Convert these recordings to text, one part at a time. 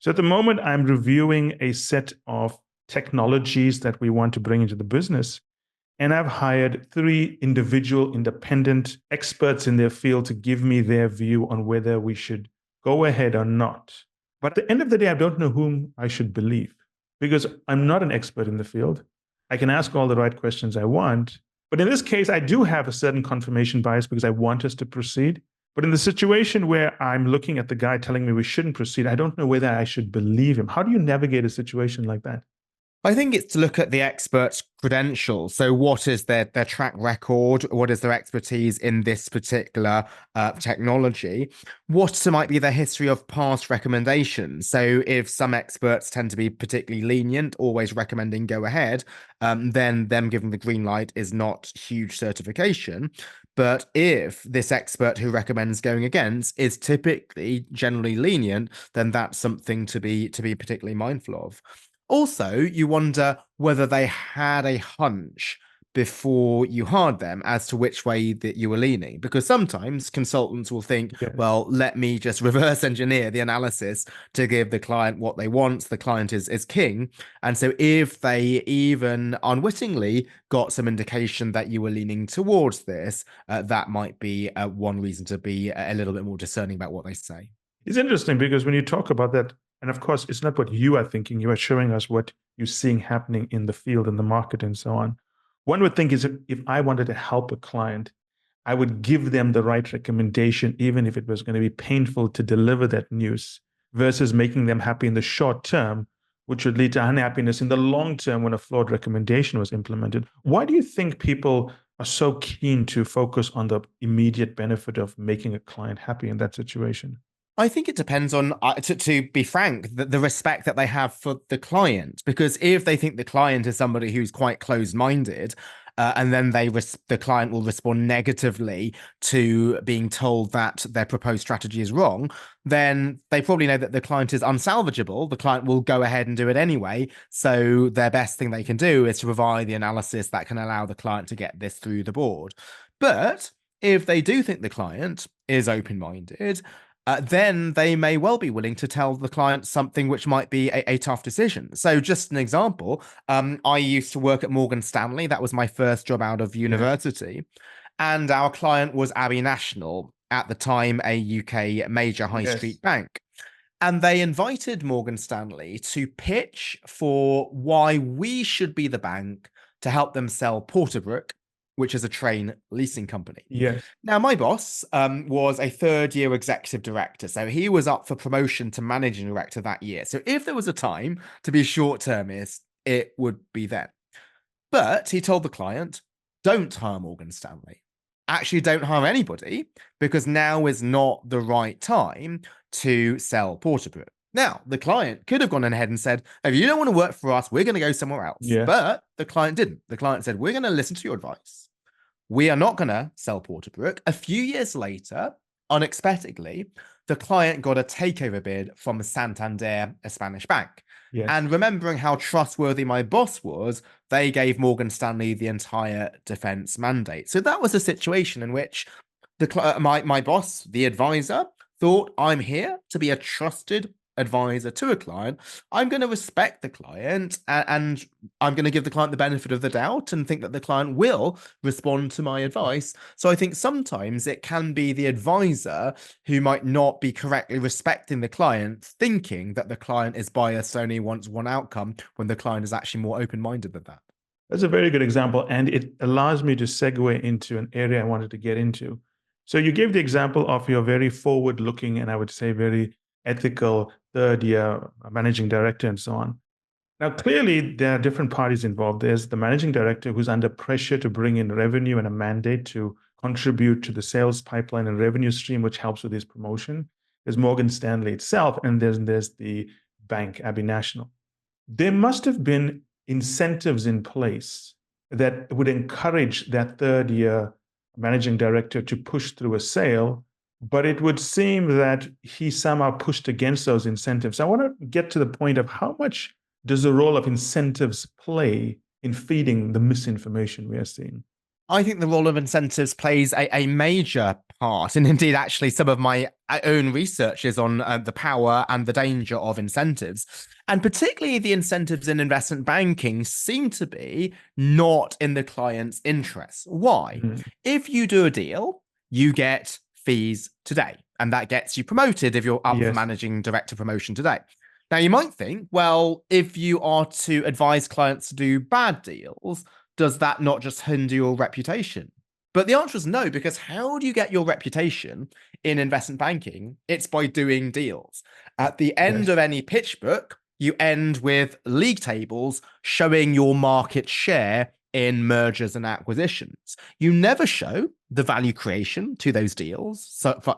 So at the moment, I'm reviewing a set of technologies that we want to bring into the business. And I've hired 3 individual independent experts in their field to give me their view on whether we should go ahead or not. But at the end of the day, I don't know whom I should believe because I'm not an expert in the field. I can ask all the right questions I want. But in this case, I do have a certain confirmation bias because I want us to proceed. But in the situation where I'm looking at the guy telling me we shouldn't proceed, I don't know whether I should believe him. How do you navigate a situation like that? I think it's to look at the expert's credentials. So, what is their track record? What is their expertise in this particular technology? What might be their history of past recommendations? So, if some experts tend to be particularly lenient, always recommending go ahead, then them giving the green light is not huge certification. But if this expert who recommends going against is typically generally lenient, then that's something to be particularly mindful of. Also, you wonder whether they had a hunch before you hired them as to which way that you were leaning. Because sometimes consultants will think, Yeah. well, let me just reverse engineer the analysis to give the client what they want. The client is king. And so if they even unwittingly got some indication that you were leaning towards this, that might be one reason to be a little bit more discerning about what they say. It's interesting because when you talk about that, and of course, it's not what you are thinking, you are showing us what you're seeing happening in the field, in the market, and so on. One would think is if I wanted to help a client, I would give them the right recommendation, even if it was going to be painful to deliver that news, versus making them happy in the short term, which would lead to unhappiness in the long term when a flawed recommendation was implemented. Why do you think people are so keen to focus on the immediate benefit of making a client happy in that situation? I think it depends on, to be frank, the respect that they have for the client. Because if they think the client is somebody who's quite closed-minded, and then the client will respond negatively to being told that their proposed strategy is wrong, then they probably know that the client is unsalvageable. The client will go ahead and do it anyway. So their best thing they can do is to provide the analysis that can allow the client to get this through the board. But if they do think the client is open-minded, then they may well be willing to tell the client something which might be a tough decision. So just an example, I used to work at Morgan Stanley. That was my first job out of Yeah. university. And our client was Abbey National, at the time a UK major high Yes. street bank. And they invited Morgan Stanley to pitch for why we should be the bank to help them sell Porterbrook, which is a train leasing company. Yes. Now, my boss was a third-year executive director, so he was up for promotion to managing director that year. So if there was a time to be short-termist, it would be then. But he told the client, don't hire Morgan Stanley. Actually, don't hire anybody, because now is not the right time to sell Porterbrook. Now, the client could have gone ahead and said, if you don't want to work for us, we're going to go somewhere else. Yes. But the client didn't. The client said, we're going to listen to your advice. We are not going to sell Porterbrook. A few years later, unexpectedly, the client got a takeover bid from Santander, a Spanish bank. Yes. And remembering how trustworthy my boss was, they gave Morgan Stanley the entire defense mandate. So that was a situation in which my boss, the advisor, thought, I'm here to be a trusted advisor to a client. I'm going to respect the client, and I'm going to give the client the benefit of the doubt and think that the client will respond to my advice. So I think sometimes it can be the advisor who might not be correctly respecting the client, thinking that the client is biased, only wants one outcome, when the client is actually more open-minded than that. That's a very good example. And it allows me to segue into an area I wanted to get into. So you gave the example of your very forward-looking and I would say very ethical third-year managing director and so on. Now, clearly, there are different parties involved. There's the managing director who's under pressure to bring in revenue and a mandate to contribute to the sales pipeline and revenue stream, which helps with his promotion. There's Morgan Stanley itself, and there's the bank, Abbey National. There must have been incentives in place that would encourage that third year managing director to push through a sale, but it would seem that he somehow pushed against those incentives. I want to get to the point of how much does the role of incentives play in feeding the misinformation we are seeing? I think the role of incentives plays a major part. And indeed, actually, some of my own research is on the power and the danger of incentives. And particularly the incentives in investment banking seem to be not in the client's interests. Why? Mhm. If you do a deal, you get fees today, and that gets you promoted if you're up for Yes. managing director promotion today. Now, you might think, well, if you are to advise clients to do bad deals, does that not just hinder your reputation? But the answer is no, because how do you get your reputation in investment banking? It's by doing deals. At the end Yes. of any pitch book, you end with league tables showing your market share in mergers and acquisitions. You never show the value creation to those deals,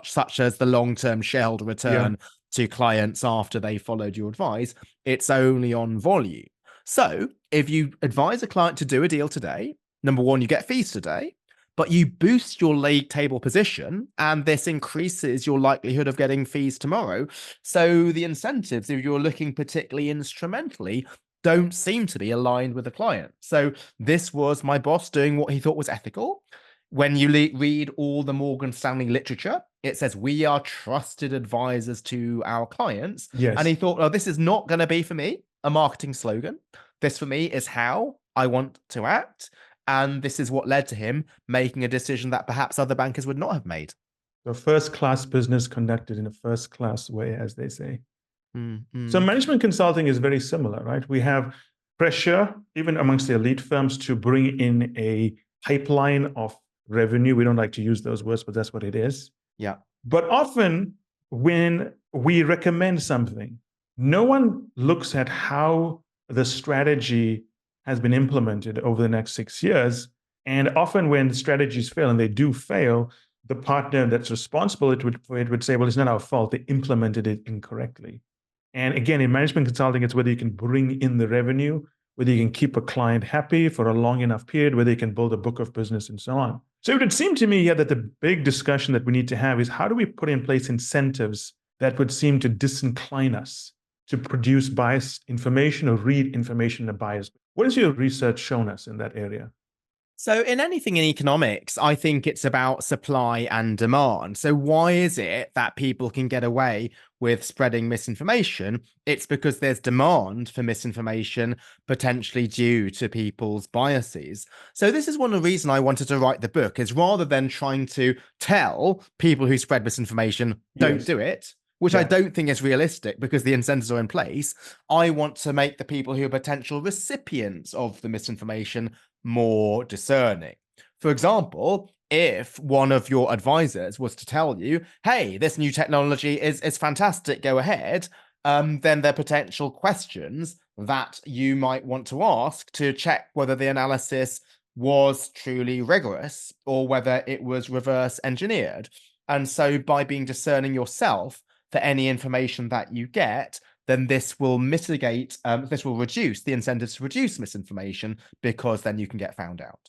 such as the long-term shareholder Yeah. return to clients after they followed your advice. It's only on volume. So if you advise a client to do a deal today, number one, you get fees today, but you boost your league table position, and this increases your likelihood of getting fees tomorrow. So the incentives, if you're looking particularly instrumentally, don't seem to be aligned with the client. So this was my boss doing what he thought was ethical. When you read all the Morgan Stanley literature, it says we are trusted advisors to our clients. And Yes. he thought, oh, this is not going to be for me a marketing slogan. This for me is how I want to act. And this is what led to him making a decision that perhaps other bankers would not have made. So first class business conducted in a first class way, as they say. So Mm-hmm. management consulting is very similar, right? We have pressure, even amongst the elite firms, to bring in a pipeline of revenue. We don't like to use those words, but that's what it is. Yeah. But often when we recommend something, no one looks at how the strategy has been implemented over the next 6 years. And often when strategies fail, and they do fail, the partner that's responsible for it would say, well, it's not our fault. They implemented it incorrectly. And again, in management consulting, it's whether you can bring in the revenue, whether you can keep a client happy for a long enough period, whether you can build a book of business and so on. So it would seem to me, yeah, that the big discussion that we need to have is how do we put in place incentives that would seem to disincline us to produce biased information or read information in a biased way? What has your research shown us in that area? So, in anything in economics, I think it's about supply and demand. So, why is it that people can get away with spreading misinformation? It's because there's demand for misinformation, potentially due to people's biases. So, this is one of the reasons I wanted to write the book, is rather than trying to tell people who spread misinformation, don't Yes. do it, which I don't think is realistic because the incentives are in place. I want to make the people who are potential recipients of the misinformation more discerning. For example, if one of your advisors was to tell you, hey, this new technology is fantastic, go ahead, then there are potential questions that you might want to ask to check whether the analysis was truly rigorous or whether it was reverse engineered. And so by being discerning yourself for any information that you get, then this will mitigate, this will reduce the incentives to reduce misinformation because then you can get found out.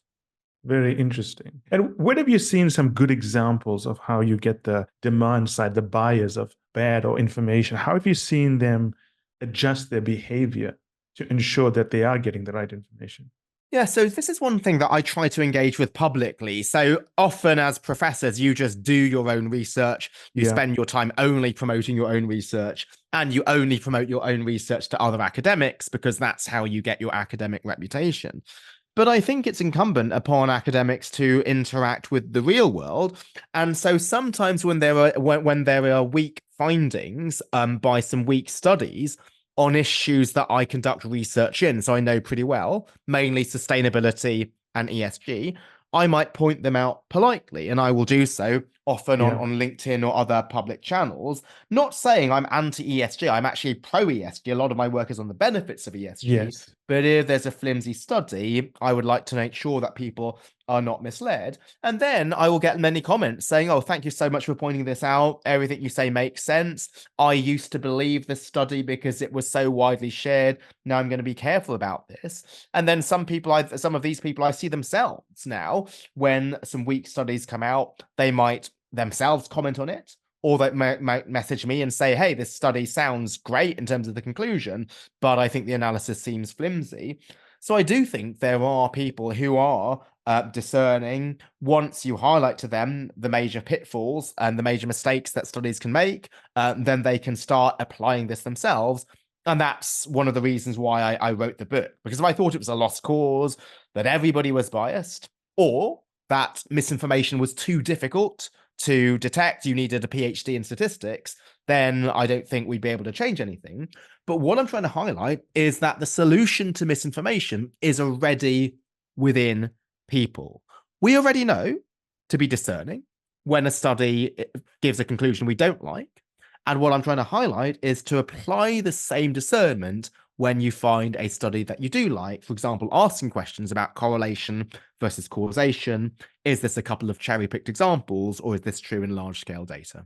Very interesting. And where have you seen some good examples of how you get the demand side, the buyers of bad or information? How have you seen them adjust their behavior to ensure that they are getting the right information? Yeah, so this is one thing that I try to engage with publicly. So often, as professors, you just do your own research, you Yeah. spend your time only promoting your own research, and you only promote your own research to other academics because that's how you get your academic reputation. But I think it's incumbent upon academics to interact with the real world. And so sometimes when there are weak findings by some weak studies, on issues that I conduct research in, so I know pretty well, mainly sustainability and ESG, I might point them out politely, and I will do so often Yeah. on LinkedIn or other public channels. Not saying I'm anti ESG, I'm actually pro ESG. A lot of my work is on the benefits of ESG. Yes. But if there's a flimsy study, I would like to make sure that people are not misled. And then I will get many comments saying, oh, thank you so much for pointing this out. Everything you say makes sense. I used to believe this study because it was so widely shared. Now I'm going to be careful about this. And then some of these people, I see themselves now when some weak studies come out, they might themselves comment on it, or they might message me and say, hey, this study sounds great in terms of the conclusion, but I think the analysis seems flimsy. So I do think there are people who are discerning. Once you highlight to them the major pitfalls and the major mistakes that studies can make, then they can start applying this themselves. And that's one of the reasons why I wrote the book, because if I thought it was a lost cause, that everybody was biased, or that misinformation was too difficult to detect, you needed a PhD in statistics, then I don't think we'd be able to change anything. But what I'm trying to highlight is that the solution to misinformation is already within people. We already know to be discerning when a study gives a conclusion we don't like. And what I'm trying to highlight is to apply the same discernment when you find a study that you do like. For example, asking questions about correlation versus causation. Is this a couple of cherry-picked examples, or is this true in large-scale data?